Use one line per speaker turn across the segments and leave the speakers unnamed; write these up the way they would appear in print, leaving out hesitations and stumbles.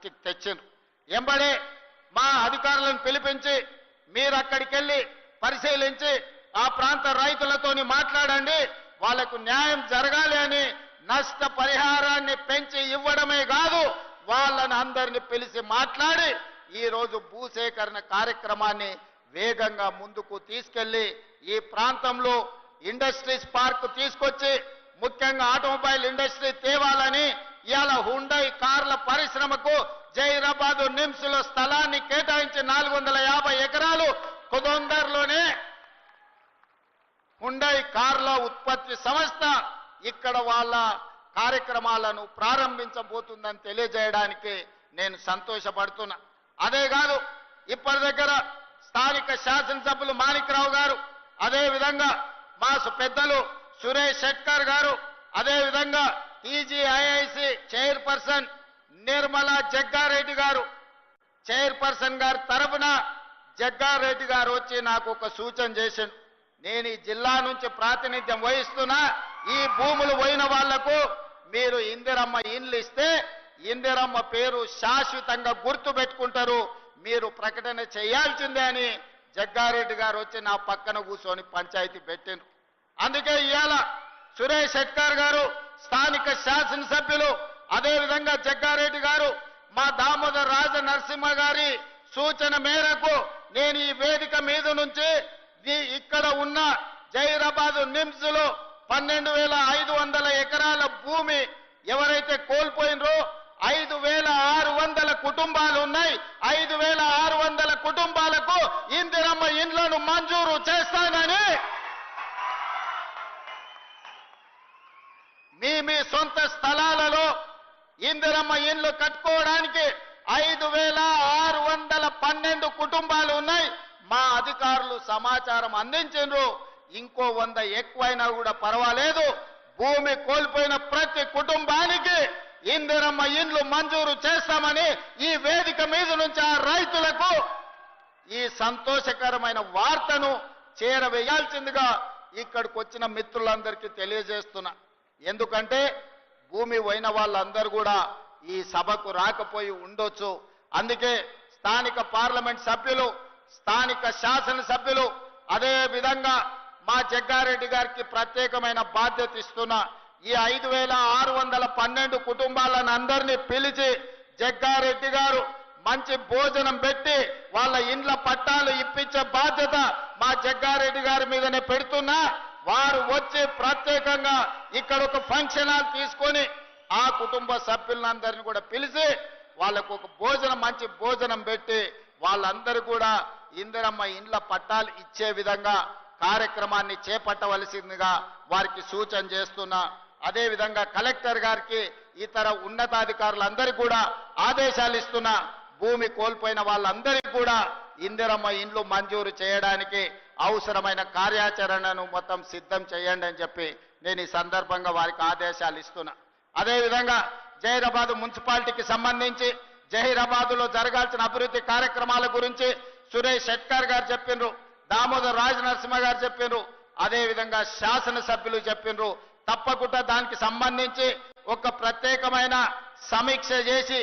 తెచ్చిండ్రు. ఎంబడే మా అధికారులను పిలిపించి మీరు అక్కడికి వెళ్ళి పరిశీలించి ఆ ప్రాంత రైతులతోని మాట్లాడండి, వాళ్లకు న్యాయం జరగాలి అని నష్ట పరిహారాన్ని పెంచి ఇవ్వడమే కాదు వాళ్ళని అందరిని పిలిచి మాట్లాడి ఈ రోజు భూసేకరణ కార్యక్రమాన్ని వేగంగా ముందుకు తీసుకెళ్లి ఈ ప్రాంతంలో ఇండస్ట్రీస్ పార్క్ తీసుకొచ్చి ముఖ్యంగా ఆటోమొబైల్ ఇండస్ట్రీ తేవాలని ఇవాళ హుండై కార్ల పరిశ్రమకు జైరాబాద్ నిమ్స్ లో స్థలాన్ని కేటాయించి 450 ఎకరాలు తొందరలోనే హుండై కార్ల ఉత్పత్తి సంస్థ ఇక్కడ వాళ్ళ కార్యక్రమాలను ప్రారంభించబోతుందని తెలియజేయడానికి నేను సంతోషపడుతున్నా. అదే కాదు ఇప్పటి దగ్గర స్థానిక శాసనసభ్యులు మాణిక్రావు గారు, అదే విధంగా మా పెద్దలు సురేష్ శెట్కర్ గారు, అదే విధంగా టీజీఐఐసి చైర్పర్సన్ నిర్మలా జగ్గారెడ్డి గారు, చైర్పర్సన్ గారి తరఫున జగ్గారెడ్డి గారు వచ్చి నాకు ఒక సూచన చేసిండు. నేను ఈ జిల్లా నుంచి ప్రాతినిధ్యం వహిస్తున్నా, ఈ భూములు పోయిన వాళ్లకు మీరు ఇందిరమ్మ ఇండ్లు ఇస్తే ఇందిరమ్మ పేరు శాశ్వతంగా గుర్తు పెట్టుకుంటారు, మీరు ప్రకటన చేయాల్సిందే అని జగ్గారెడ్డి గారు వచ్చి నా పక్కన కూర్చొని పంచాయతీ పెట్టిండ్రు. అందుకే ఇవాళ సురేష్ శెట్కర్ గారు స్థానిక శాసనసభ్యులు, అదే విధంగా జగ్గారెడ్డి గారు, మా దామోదర్ రాజ నరసింహ గారి సూచన మేరకు నేను ఈ వేదిక మీద నుంచి ఇక్కడ ఉన్న జైరాబాద్ నిమ్స్ లో 12,500 ఎకరాల భూమి ఎవరైతే కోల్పోయినరో 5,600 కుటుంబాలు ఉన్నాయి. 5,600 కుటుంబాలకు ఇందిరమ్మ ఇండ్లను మంజూరు చేస్తానని మీ సొంత స్థలాలలో ఇందిరమ్మ ఇండ్లు కట్టుకోవడానికి 5,612 కుటుంబాలు ఉన్నాయి. మా అధికారులు సమాచారం అందించారు. ఇంకో 100 ఎక్కువైనా కూడా పర్వాలేదు, భూమి కోల్పోయిన ప్రతి కుటుంబానికి ఇందిరమ్మ ఇండ్లు మంజూరు చేస్తామని ఈ వేదిక మీద నుంచి ఆ రైతులకు ఈ సంతోషకరమైన వార్తను చేరవేయాల్సిందిగా ఇక్కడికి వచ్చిన మిత్రులందరికీ తెలియజేస్తున్నా. ఎందుకంటే భూమి పోయిన వాళ్ళందరూ కూడా ఈ సభకు రాకపోయి ఉండొచ్చు. అందుకే స్థానిక పార్లమెంట్ సభ్యులు, స్థానిక శాసనసభ్యులు, అదే విధంగా మా జగ్గారెడ్డి గారికి ప్రత్యేకమైన బాధ్యత ఇస్తున్నా. ఈ 5,612 కుటుంబాలను అందరినీ పిలిచి జగ్గారెడ్డి గారు మంచి భోజనం పెట్టి వాళ్ళ ఇండ్ల పట్టాలు ఇప్పించే బాధ్యత మా జగ్గారెడ్డి గారి మీదనే పెడుతున్నా. వారు వచ్చి ప్రత్యేకంగా ఇక్కడ ఒక ఫంక్షన్ హాల్ తీసుకొని ఆ కుటుంబ సభ్యులందరినీ కూడా పిలిచి వాళ్ళకు ఒక మంచి భోజనం పెట్టి వాళ్ళందరూ కూడా ఇందిరమ్మ ఇండ్ల పట్టాలు ఇచ్చే విధంగా కార్యక్రమాన్ని చేపట్టవలసిందిగా వారికి సూచన చేస్తున్నా. అదే విధంగా కలెక్టర్ గారికి ఇతర ఉన్నతాధికారులందరికీ కూడా ఆదేశాలు ఇస్తున్నా. భూమి కోల్పోయిన వాళ్ళందరికీ కూడా ఇందిరమ్మ ఇండ్లు మంజూరు చేయడానికి అవసరమైన కార్యాచరణను మొత్తం సిద్ధం చేయండి అని చెప్పి నేను ఈ సందర్భంగా వారికి ఆదేశాలు ఇస్తున్నా. అదే విధంగా జహీరాబాద్ మున్సిపాలిటీకి సంబంధించి జహీరాబాద్లో జరగాల్సిన అభివృద్ధి కార్యక్రమాల గురించి సురేష్ శెట్కర్ గారు చెప్పిండ్రు, దామోదర్ రాజ నరసింహ గారు చెప్పిండ్రు, అదే విధంగా శాసనసభ్యులు చెప్పిండ్రు. తప్పకుండా దానికి సంబంధించి ఒక ప్రత్యేకమైన సమీక్ష చేసి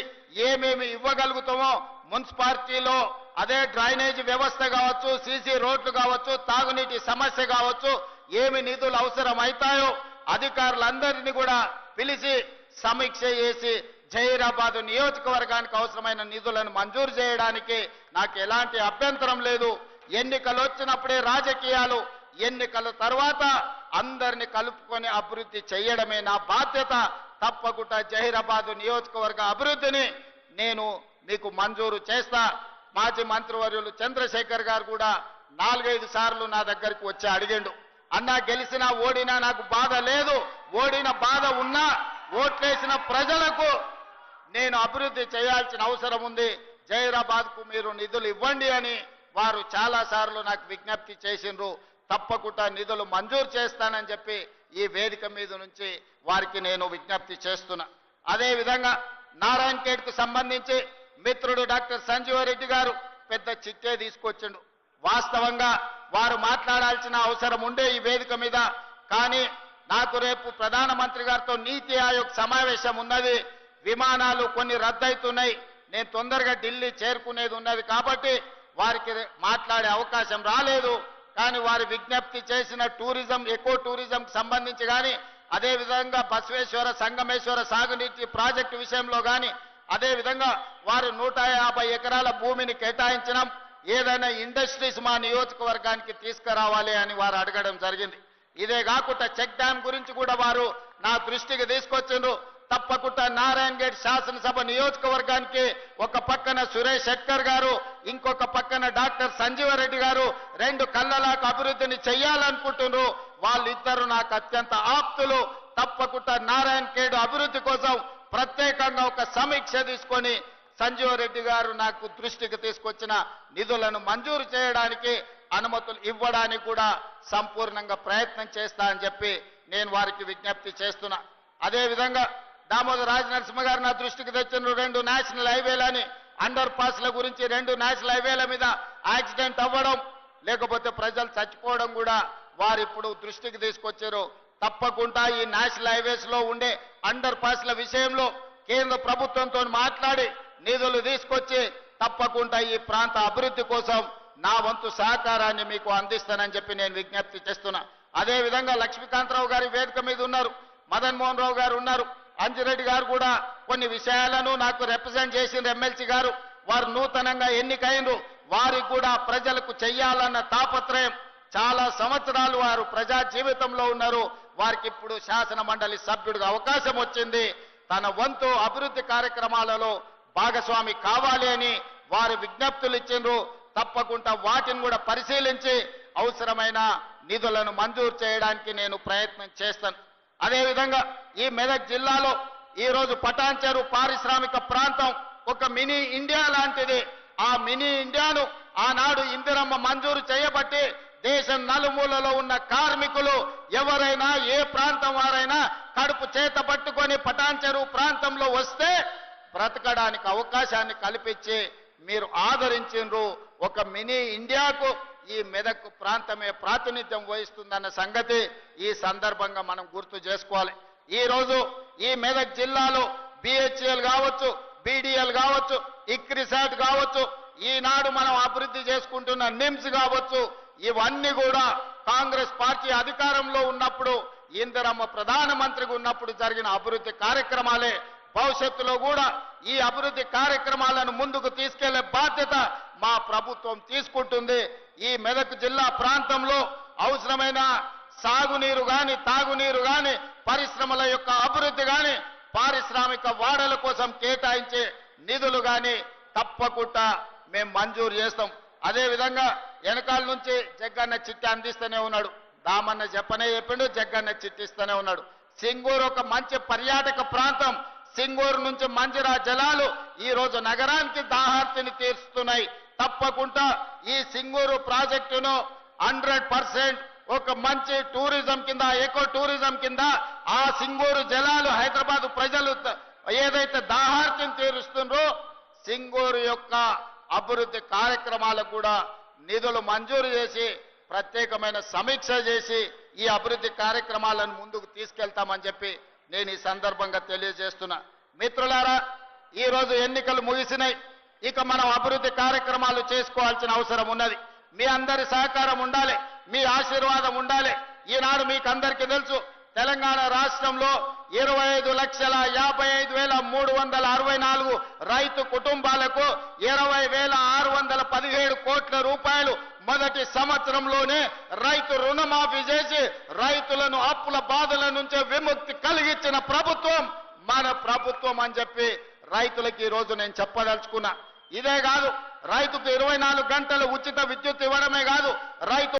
ఏమేమి ఇవ్వగలుగుతామో మున్సిపాలిటీలో అదే డ్రైనేజ్ వ్యవస్థ కావచ్చు, సీసీ రోడ్లు కావచ్చు, తాగునీటి సమస్య కావచ్చు, ఏమి నిధులు అవసరం అవుతాయో అధికారులందరినీ కూడా పిలిచి సమీక్ష చేసి జహీరాబాద్ నియోజకవర్గానికి అవసరమైన నిధులను మంజూరు చేయడానికి నాకు ఎలాంటి అభ్యంతరం లేదు. ఎన్నికలు వచ్చినప్పుడే రాజకీయాలు, ఎన్నికల తర్వాత అందరినీ కలుపుకొని అభివృద్ధి చేయడమే నా బాధ్యత. తప్పకుండా జహీరాబాద్ నియోజకవర్గ అభివృద్ధిని నేను మీకు మంజూరు చేస్తా. మాజీ మంత్రివర్యులు చంద్రశేఖర్ గారు కూడా 4-5 సార్లు నా దగ్గరికి వచ్చి అడిగిండు, అన్నా గెలిచినా ఓడినా నాకు బాధ లేదు, ఓడిన బాధ ఉన్నా ఓట్లేసిన ప్రజలకు నేను అభివృద్ధి చేయాల్సిన అవసరం ఉంది, జహీరాబాద్కు మీరు నిధులు ఇవ్వండి అని వారు చాలా సార్లు నాకు విజ్ఞప్తి చేసిండ్రు. తప్పకుండా నిధులు మంజూరు చేస్తానని చెప్పి ఈ వేదిక మీద నుంచి వారికి నేను విజ్ఞప్తి చేస్తున్నా. అదే విధంగా నారాయణ ఖేడ్కు సంబంధించి మిత్రుడు డాక్టర్ సంజీవరెడ్డి గారు పెద్ద చిట్టే తీసుకొచ్చిండు. వాస్తవంగా వారు మాట్లాడాల్సిన అవసరం ఉండే ఈ వేదిక మీద, కానీ నాకు రేపు ప్రధానమంత్రి గారితో నీతి ఆయోగ్ సమావేశం ఉన్నది. విమానాలు కొన్ని రద్దయితున్నాయి. నేను తొందరగా ఢిల్లీ చేరుకునేది ఉన్నది కాబట్టి వారికి మాట్లాడే అవకాశం రాలేదు. కానీ వారి విజ్ఞప్తి చేసిన టూరిజం, ఎకో టూరిజం సంబంధించి కానీ, అదేవిధంగా బసవేశ్వర సంగమేశ్వర సాగునీటి ప్రాజెక్టు విషయంలో కానీ, అదేవిధంగా వారు 150 ఎకరాల భూమిని కేటాయించడం, ఏదైనా ఇండస్ట్రీస్ మా నియోజకవర్గానికి తీసుకురావాలి అని వారు అడగడం జరిగింది. ఇదే కాకుండా చెక్ డ్యాం గురించి కూడా వారు నా దృష్టికి తీసుకొచ్చిండ్రు. తప్పకుండా నారాయణగేట్ శాసనసభ నియోజకవర్గానికి ఒక పక్కన సురేష్ శెట్కర్ గారు, ఇంకొక పక్కన డాక్టర్ సంజీవరెడ్డి గారు 2 కళ్ళలాకు అభివృద్ధిని చెయ్యాలనుకుంటున్నారు. వాళ్ళిద్దరూ నాకు అత్యంత ఆప్తులు. తప్పకుండా నారాయణగేట్ అభివృద్ధి కోసం ప్రత్యేకంగా ఒక సమీక్ష తీసుకొని సంజీవరెడ్డి గారు నాకు దృష్టికి తీసుకొచ్చిన నిధులను మంజూరు చేయడానికి, అనుమతులు ఇవ్వడానికి కూడా సంపూర్ణంగా ప్రయత్నం చేస్తా అని చెప్పి నేను వారికి విజ్ఞప్తి చేస్తున్నా. అదేవిధంగా దామోదర్ రాజ నరసింహ గారు నా దృష్టికి తెచ్చిన 2 నేషనల్ హైవేలని, అండర్ పాస్ల గురించి 2 నేషనల్ హైవేల మీద యాక్సిడెంట్ అవ్వడం, లేకపోతే ప్రజలు చచ్చిపోవడం కూడా వారు ఇప్పుడు దృష్టికి తీసుకొచ్చారు. తప్పకుండా ఈ నేషనల్ హైవేస్ లో ఉండే అండర్ పాస్ల విషయంలో కేంద్ర ప్రభుత్వంతో మాట్లాడి నిధులు తీసుకొచ్చి తప్పకుండా ఈ ప్రాంత అభివృద్ధి కోసం నా వంతు సహకారాన్ని మీకు అందిస్తానని చెప్పి నేను విజ్ఞప్తి చేస్తున్నా. అదేవిధంగా లక్ష్మీకాంతరావు గారి వేదిక మీద ఉన్నారు, మదన్ మోహన్ రావు గారు ఉన్నారు, అంజిరెడ్డి గారు కూడా కొన్ని విషయాలను నాకు రిప్రజెంట్ చేసిన ఎమ్మెల్సీ గారు, వారు నూతనంగా ఎన్నికైనరు. వారికి కూడా ప్రజలకు చెయ్యాలన్న తాపత్రయం, చాలా సంవత్సరాలు వారు ప్రజా జీవితంలో ఉన్నారు. వారికి ఇప్పుడు శాసన మండలి సభ్యుడిగా అవకాశం వచ్చింది. తన వంతు అభివృద్ధి కార్యక్రమాలలో భాగస్వామి కావాలి అని వారు విజ్ఞప్తులు ఇచ్చిండ్రు. తప్పకుండా వాటిని కూడా పరిశీలించి అవసరమైన నిధులను మంజూరు చేయడానికి నేను ప్రయత్నం చేస్తాను. అదేవిధంగా ఈ మెదక్ జిల్లాలో ఈరోజు పటాన్చెరు పారిశ్రామిక ప్రాంతం ఒక మినీ ఇండియా లాంటిది. ఆ మినీ ఇండియాను ఆనాడు ఇందిరమ్మ మంజూరు చేయబట్టి దేశం నలుమూలలో ఉన్న కార్మికులు ఎవరైనా ఏ ప్రాంతం వారైనా కడుపు చేత పట్టుకొని పటాన్చెరు ప్రాంతంలో వస్తే బ్రతకడానికి అవకాశాన్ని కల్పించి మీరు ఆదరించిండ్రు. ఒక మినీ ఇండియాకు ఈ మెదక్ ప్రాంతమే ప్రాతినిధ్యం వహిస్తుందన్న సంగతి ఈ సందర్భంగా మనం గుర్తు చేసుకోవాలి. ఈ రోజు ఈ మెదక్ జిల్లాలో బిహెచ్ఎల్ కావచ్చు, బీడీఎల్ కావచ్చు, ఇక్రిసాట్ కావచ్చు, ఈనాడు మనం అభివృద్ధి చేసుకుంటున్న నిమ్స్ కావచ్చు, ఇవన్నీ కూడా కాంగ్రెస్ పార్టీ అధికారంలో ఉన్నప్పుడు, ఇందిరమ్మ ప్రధానమంత్రిగా ఉన్నప్పుడు జరిగిన అభివృద్ధి కార్యక్రమాలే. భవిష్యత్తులో కూడా ఈ అభివృద్ధి కార్యక్రమాలను ముందుకు తీసుకెళ్లే బాధ్యత మా ప్రభుత్వం తీసుకుంటుంది. ఈ మెదక్ జిల్లా ప్రాంతంలో అవసరమైన సాగునీరు గాని, తాగునీరు గాని, పరిశ్రమల యొక్క అభివృద్ధి గాని, పారిశ్రామిక వాడల కోసం కేటాయించే నిధులు గాని తప్పకుండా మేము మంజూరు చేస్తాం. అదేవిధంగా వెనకాల నుంచి జగ్గన్న చిట్టి అందిస్తూనే ఉన్నాడు. దామన్న చెప్పిండు, జగ్గన్న చిట్టిస్తూనే ఉన్నాడు. సింగూరు ఒక మంచి పర్యాటక ప్రాంతం. సింగూరు నుంచి మంజిరా జలాలు ఈ రోజు నగరానికి దాహార్తిని తీరుస్తున్నాయి. తప్పకుండా ఈ సింగూరు ప్రాజెక్టును 100% ఒక మంచి టూరిజం కింద, ఎకో టూరిజం కింద ఆ సింగూరు జలాలు హైదరాబాద్ ప్రజలు ఏదైతే దాహార్తిని తీరుస్తుండ్రో సింగూరు యొక్క అభివృద్ధి కార్యక్రమాలకు కూడా నిధులు మంజూరు చేసి ప్రత్యేకమైన సమీక్ష చేసి ఈ అభివృద్ధి కార్యక్రమాలను ముందుకు తీసుకెళ్తామని చెప్పి నేను ఈ సందర్భంగా తెలియజేస్తున్నా. మిత్రులారా, ఈ రోజు ఎన్నికలు ముగిసినాయి. ఇక మనం అభివృద్ధి కార్యక్రమాలు చేసుకోవాల్సిన అవసరం ఉన్నది. మీ అందరి సహకారం ఉండాలి, మీ ఆశీర్వాదం ఉండాలి. ఈనాడు మీకు అందరికీ తెలుసు, తెలంగాణ రాష్ట్రంలో 25,55,364 రైతు కుటుంబాలకు 20,617 కోట్ల రూపాయలు మొదటి సంవత్సరంలోనే రైతు రుణమాఫీ చేసి రైతులను అప్పుల బాధల నుంచి విముక్తి కలిగించిన ప్రభుత్వం మన ప్రభుత్వం అని చెప్పి రైతులకు ఈ రోజు నేను చెప్పదలుచుకున్నా. ఇదే కాదు, రైతుకు 24 గంటలు ఉచిత విద్యుత్ ఇవ్వడమే కాదు, రైతు